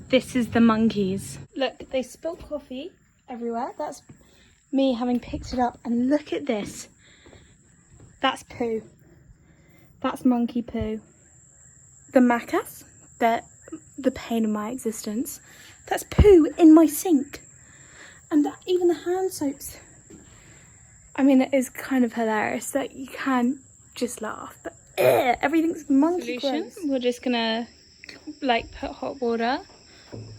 This is the monkeys. Look, they spilled coffee everywhere. That's me having picked it up. And look at this. That's poo. That's monkey poo. The macas, they're the pain of my existence. That's poo in my sink. And even the hand soaps. I mean, it is kind of hilarious that you can just laugh. But everything's monkey gross. We're just gonna like put hot water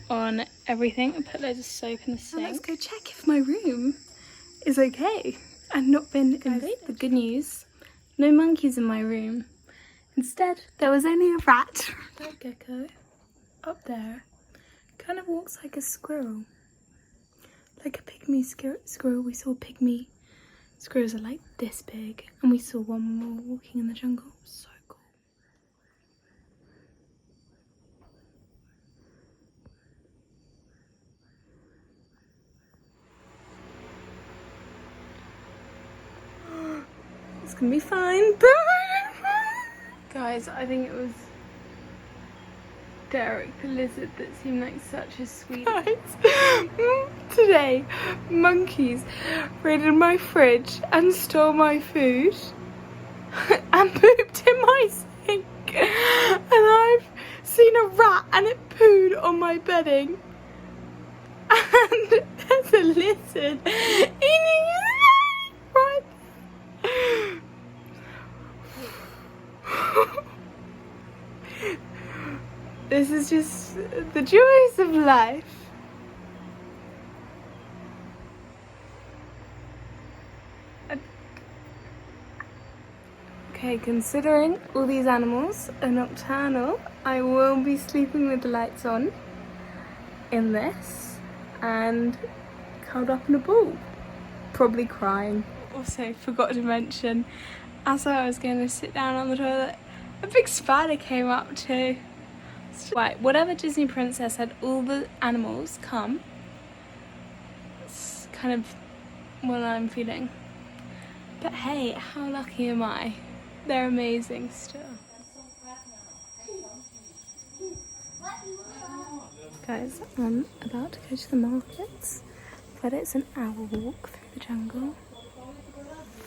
on everything and put loads of soap in the sink. Let's go check if my room is okay and not been invaded. The good news, no monkeys in my room. Instead, there was only a rat. That gecko up there kind of walks like a squirrel. Like a pygmy squirrel. We saw pygmy squirrels are like this big, and we saw one more walking in the jungle. So cool. It's gonna be fine. Guys, I think it was Derek the lizard that seemed like such a sweet. Guys, today monkeys raided my fridge and stole my food and pooped in my sink, and I've seen a rat and it pooed on my bedding, and there's a lizard eating it right there. This is just the joys of life. Okay, considering all these animals are nocturnal, I will be sleeping with the lights on in this and curled up in a ball, probably crying. Also forgot to mention, as I was going to sit down on the toilet, a big spider came up too. Right, whatever Disney princess said, all the animals come. It's kind of what I'm feeling. But hey, how lucky am I? They're amazing still. Guys, I'm about to go to the markets, but it's an hour walk through the jungle.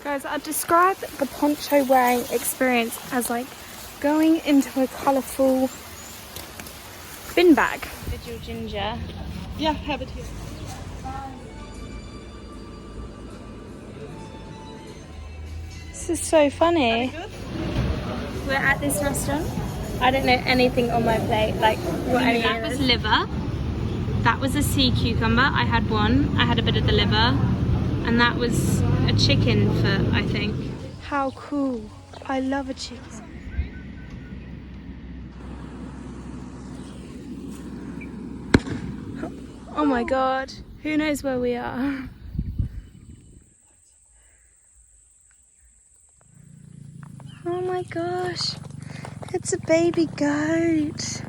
Guys, I'd describe the poncho wearing experience as like going into a colourful bin bag. Did your ginger? Yeah, have it here. This is so funny. We're at this restaurant. I don't know anything on my plate, like what any. That was liver. That was a sea cucumber. I had one. I had a bit of the liver, and that was a chicken foot, I think. How cool! I love a chicken. Oh my god, who knows where we are? Oh my gosh, it's a baby goat.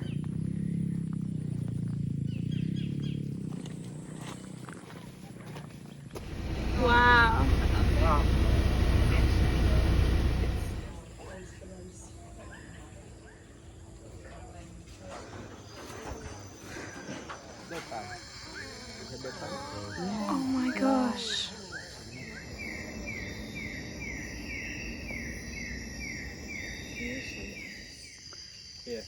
Wow. Oh my gosh. Yeah.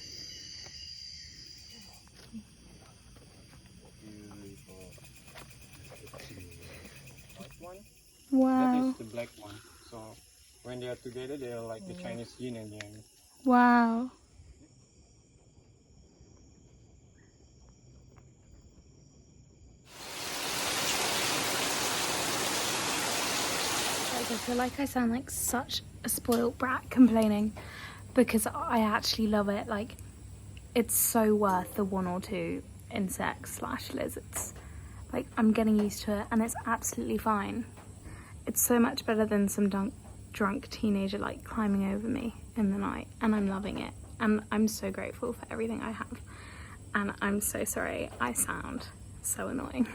Wow. That is the black one. So when they are together, they are like the Chinese yin and yang. Wow. I feel like I sound like such a spoiled brat complaining, because I actually love it. Like, it's so worth the 1 or 2 insects / lizards. Like, I'm getting used to it and it's absolutely fine. It's so much better than some drunk teenager like climbing over me in the night, and I'm loving it. And I'm so grateful for everything I have. And I'm so sorry I sound so annoying.